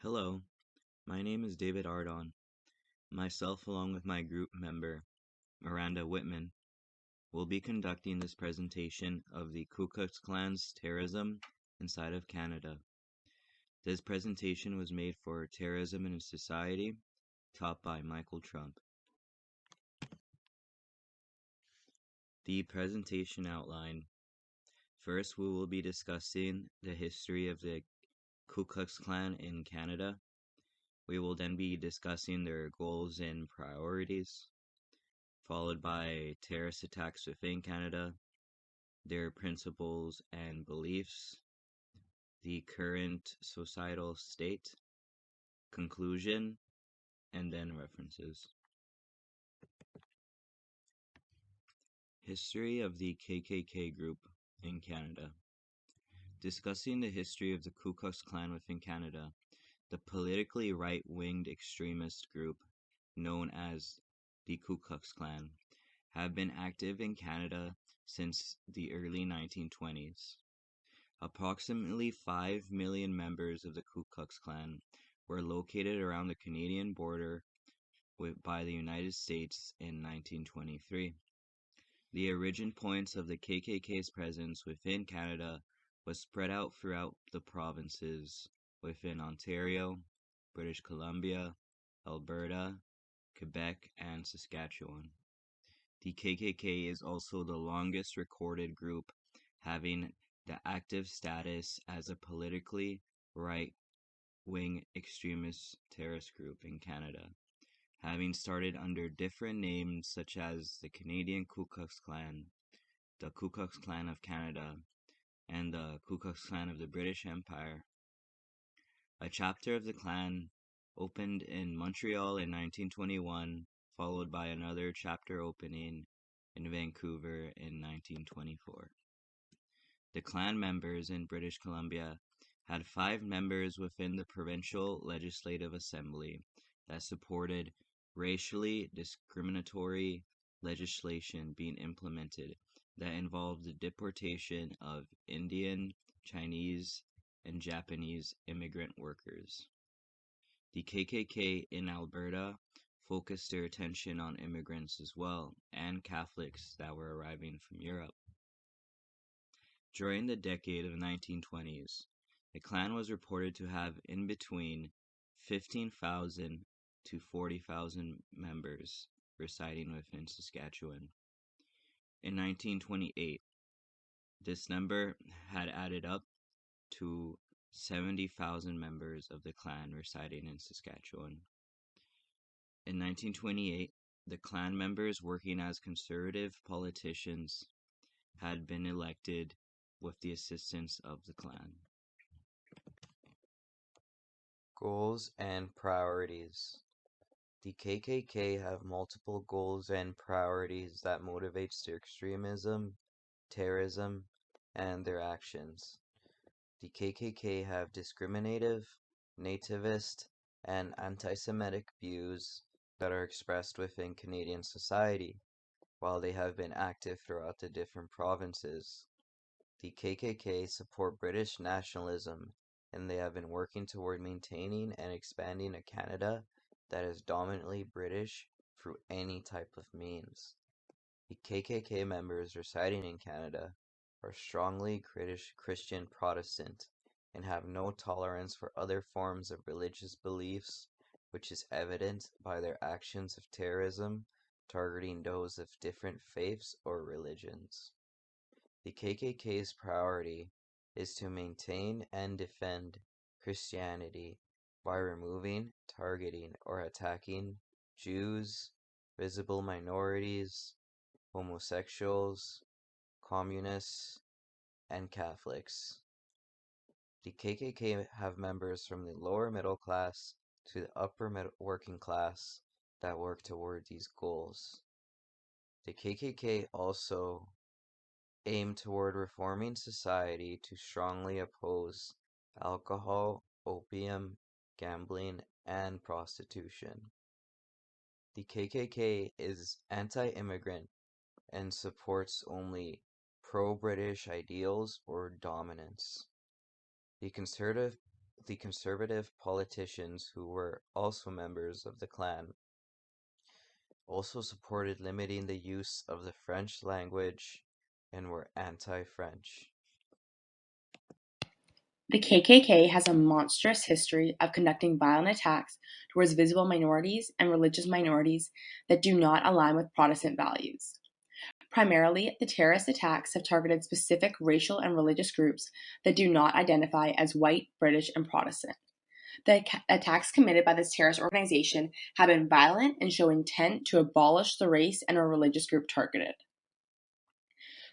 Hello, my name is David Ardon. Myself, along with my group member, Miranda Whitman, will be conducting this presentation of the Ku Klux Klan's terrorism inside of Canada. This presentation was made for Terrorism in Society, taught by Michael Trump. The presentation outline. First, we will be discussing the history of the Ku Klux Klan in Canada. We will then be discussing their goals and priorities, followed by terrorist attacks within Canada, their principles and beliefs, the current societal state, conclusion, and then references. History of the KKK group in Canada. Discussing the history of the Ku Klux Klan within Canada, the politically right-winged extremist group known as the Ku Klux Klan have been active in Canada since the early 1920s. Approximately 5 million members of the Ku Klux Klan were located around the Canadian border by the United States in 1923. The origin points of the KKK's presence within Canada was spread out throughout the provinces within Ontario, British Columbia, Alberta, Quebec, and Saskatchewan. The KKK is also the longest recorded group having the active status as a politically right-wing extremist terrorist group in Canada, having started under different names such as the Canadian Ku Klux Klan, the Ku Klux Klan of Canada, and the Ku Klux Klan of the British Empire. A chapter of the Klan opened in Montreal in 1921, followed by another chapter opening in Vancouver in 1924. The Klan members in British Columbia had 5 members within the Provincial Legislative Assembly that supported racially discriminatory legislation being implemented that involved the deportation of Indian, Chinese, and Japanese immigrant workers. The KKK in Alberta focused their attention on immigrants as well, and Catholics that were arriving from Europe. During the decade of the 1920s, the Klan was reported to have in between 15,000 to 40,000 members residing within Saskatchewan. In 1928, this number had added up to 70,000 members of the Klan residing in Saskatchewan. In 1928, the Klan members working as conservative politicians had been elected with the assistance of the Klan. Goals and priorities. The KKK have multiple goals and priorities that motivates their extremism, terrorism, and their actions. The KKK have discriminative, nativist, and anti-Semitic views that are expressed within Canadian society, while they have been active throughout the different provinces. The KKK support British nationalism, and they have been working toward maintaining and expanding a Canada that is dominantly British through any type of means. The KKK members residing in Canada are strongly Christian Protestant and have no tolerance for other forms of religious beliefs, which is evident by their actions of terrorism targeting those of different faiths or religions. The KKK's priority is to maintain and defend Christianity by removing, targeting, or attacking Jews, visible minorities, homosexuals, communists, and Catholics. The KKK have members from the lower middle class to the upper working class that work toward these goals. The KKK also aim toward reforming society to strongly oppose alcohol, opium, gambling, and prostitution. The KKK is anti-immigrant and supports only pro-British ideals or dominance. The conservative The conservative politicians who were also members of the Klan also supported limiting the use of the French language and were anti-French. The KKK has a monstrous history of conducting violent attacks towards visible minorities and religious minorities that do not align with Protestant values. Primarily, the terrorist attacks have targeted specific racial and religious groups that do not identify as white, British, and Protestant. The attacks committed by this terrorist organization have been violent and show intent to abolish the race and or religious group targeted.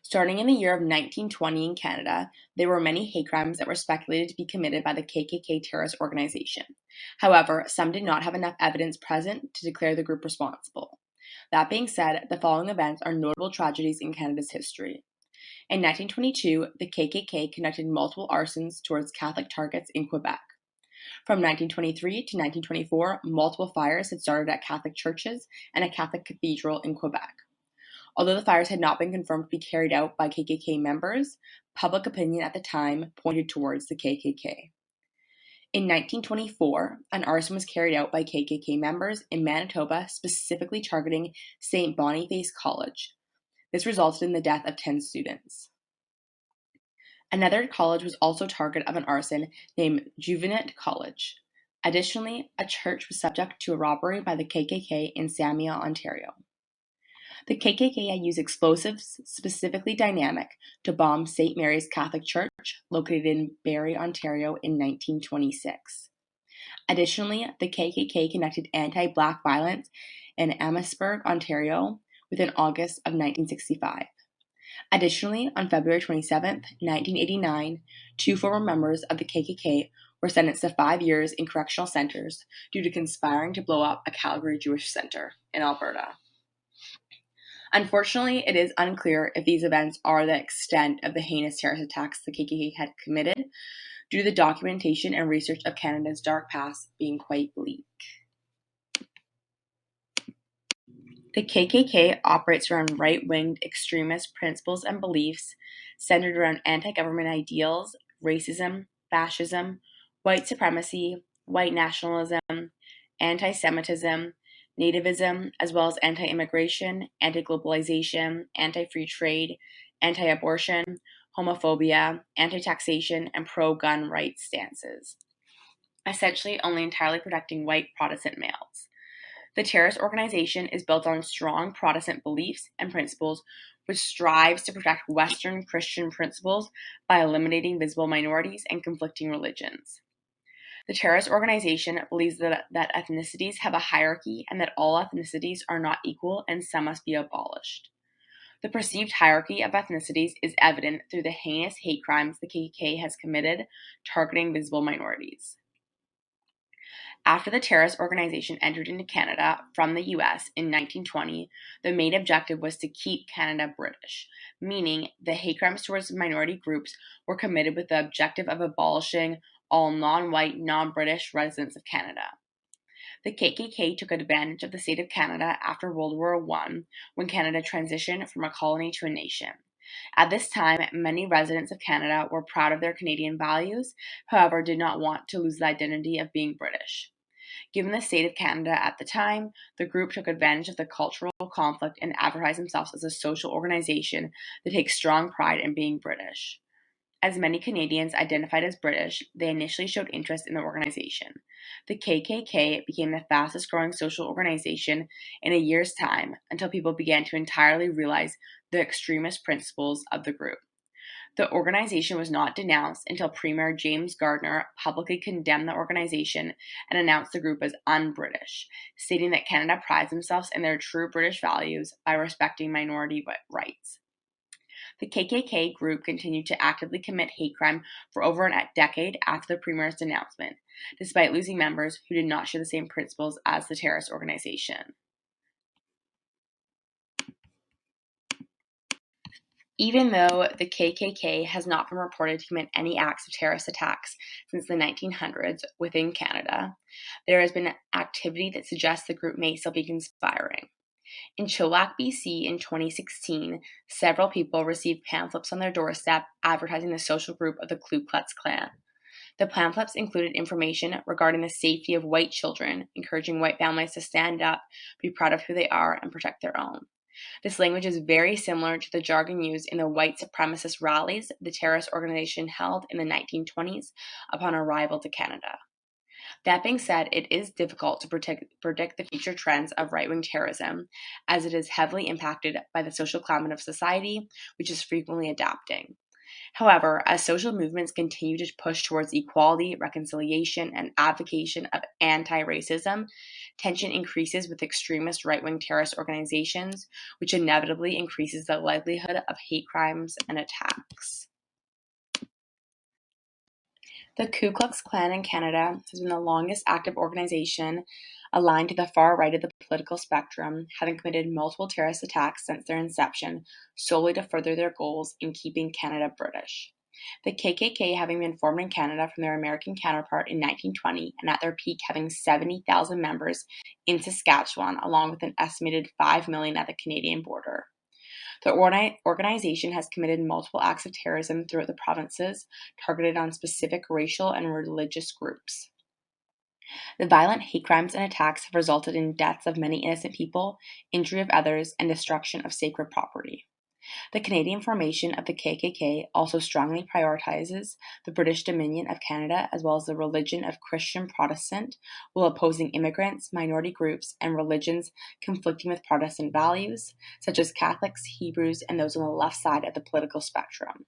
Starting in the year of 1920 in Canada, there were many hate crimes that were speculated to be committed by the KKK terrorist organization. However, some did not have enough evidence present to declare the group responsible. That being said, the following events are notable tragedies in Canada's history. In 1922, the KKK conducted multiple arsons towards Catholic targets in Quebec. From 1923 to 1924, multiple fires had started at Catholic churches and a Catholic cathedral in Quebec. Although the fires had not been confirmed to be carried out by KKK members, public opinion at the time pointed towards the KKK. In 1924, an arson was carried out by KKK members in Manitoba, specifically targeting St. Boniface College. This resulted in the death of 10 students. Another college was also target of an arson named Juvenile College. Additionally, a church was subject to a robbery by the KKK in Samuel, Ontario. The KKK had used explosives, specifically dynamic, to bomb St. Mary's Catholic Church, located in Barrie, Ontario, in 1926. Additionally, the KKK conducted anti-Black violence in Amherstburg, Ontario, within August of 1965. Additionally, on February 27, 1989, two former members of the KKK were sentenced to 5 years in correctional centers due to conspiring to blow up a Calgary Jewish center in Alberta. Unfortunately, it is unclear if these events are the extent of the heinous terrorist attacks the KKK had committed, due to the documentation and research of Canada's dark past being quite bleak. The KKK operates around right-winged extremist principles and beliefs centered around anti-government ideals, racism, fascism, white supremacy, white nationalism, anti-Semitism, nativism, as well as anti-immigration, anti-globalization, anti-free trade, anti-abortion, homophobia, anti-taxation, and pro-gun rights stances, essentially only entirely protecting white Protestant males. The terrorist organization is built on strong Protestant beliefs and principles, which strives to protect Western Christian principles by eliminating visible minorities and conflicting religions. The terrorist organization believes that ethnicities have a hierarchy and that all ethnicities are not equal and some must be abolished. The perceived hierarchy of ethnicities is evident through the heinous hate crimes the KKK has committed targeting visible minorities. After the terrorist organization entered into Canada from the US in 1920, the main objective was to keep Canada British, meaning the hate crimes towards minority groups were committed with the objective of abolishing all non-white, non-British residents of Canada. The KKK took advantage of the state of Canada after World War I, when Canada transitioned from a colony to a nation. At this time, many residents of Canada were proud of their Canadian values, however, did not want to lose the identity of being British. Given the state of Canada at the time, the group took advantage of the cultural conflict and advertised themselves as a social organization that takes strong pride in being British. As many Canadians identified as British, they initially showed interest in the organization. The KKK became the fastest growing social organization in a year's time until people began to entirely realize the extremist principles of the group. The organization was not denounced until Premier James Gardner publicly condemned the organization and announced the group as un-British, stating that Canada prides themselves in their true British values by respecting minority rights. The KKK group continued to actively commit hate crime for over a decade after the Premier's denouncement, despite losing members who did not share the same principles as the terrorist organization. Even though the KKK has not been reported to commit any acts of terrorist attacks since the 1900s within Canada, there has been activity that suggests the group may still be conspiring. In Chilliwack, BC in 2016, several people received pamphlets on their doorstep advertising the social group of the Klux Klan. The pamphlets included information regarding the safety of white children, encouraging white families to stand up, be proud of who they are, and protect their own. This language is very similar to the jargon used in the white supremacist rallies the terrorist organization held in the 1920s upon arrival to Canada. That being said, it is difficult to predict the future trends of right wing terrorism, as it is heavily impacted by the social climate of society, which is frequently adapting. However, as social movements continue to push towards equality, reconciliation, and advocacy of anti racism, tension increases with extremist right wing terrorist organizations, which inevitably increases the likelihood of hate crimes and attacks. The Ku Klux Klan in Canada has been the longest active organization aligned to the far right of the political spectrum, having committed multiple terrorist attacks since their inception solely to further their goals in keeping Canada British. The KKK having been formed in Canada from their American counterpart in 1920 and at their peak having 70,000 members in Saskatchewan, along with an estimated 5 million at the Canadian border. The organization has committed multiple acts of terrorism throughout the provinces, targeted on specific racial and religious groups. The violent hate crimes and attacks have resulted in deaths of many innocent people, injury of others, and destruction of sacred property. The Canadian formation of the KKK also strongly prioritizes the British Dominion of Canada as well as the religion of Christian Protestant, while opposing immigrants, minority groups, and religions conflicting with Protestant values, such as Catholics, Hebrews, and those on the left side of the political spectrum.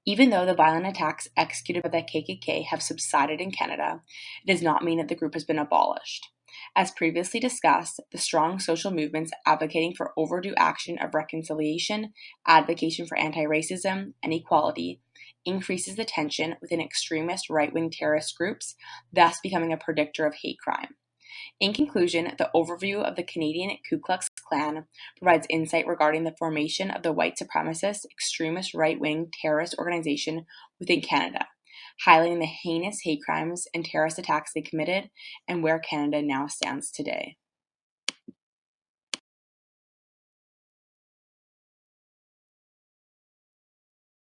Even though the violent attacks executed by the KKK have subsided in Canada, it does not mean that the group has been abolished. As previously discussed, the strong social movements advocating for overdue action of reconciliation, advocacy for anti-racism, and equality increases the tension within extremist right-wing terrorist groups, thus becoming a predictor of hate crime. In conclusion, the overview of the Canadian Ku Klux Klan provides insight regarding the formation of the white supremacist, extremist right-wing terrorist organization within Canada, highlighting the heinous hate crimes and terrorist attacks they committed and where Canada now stands today.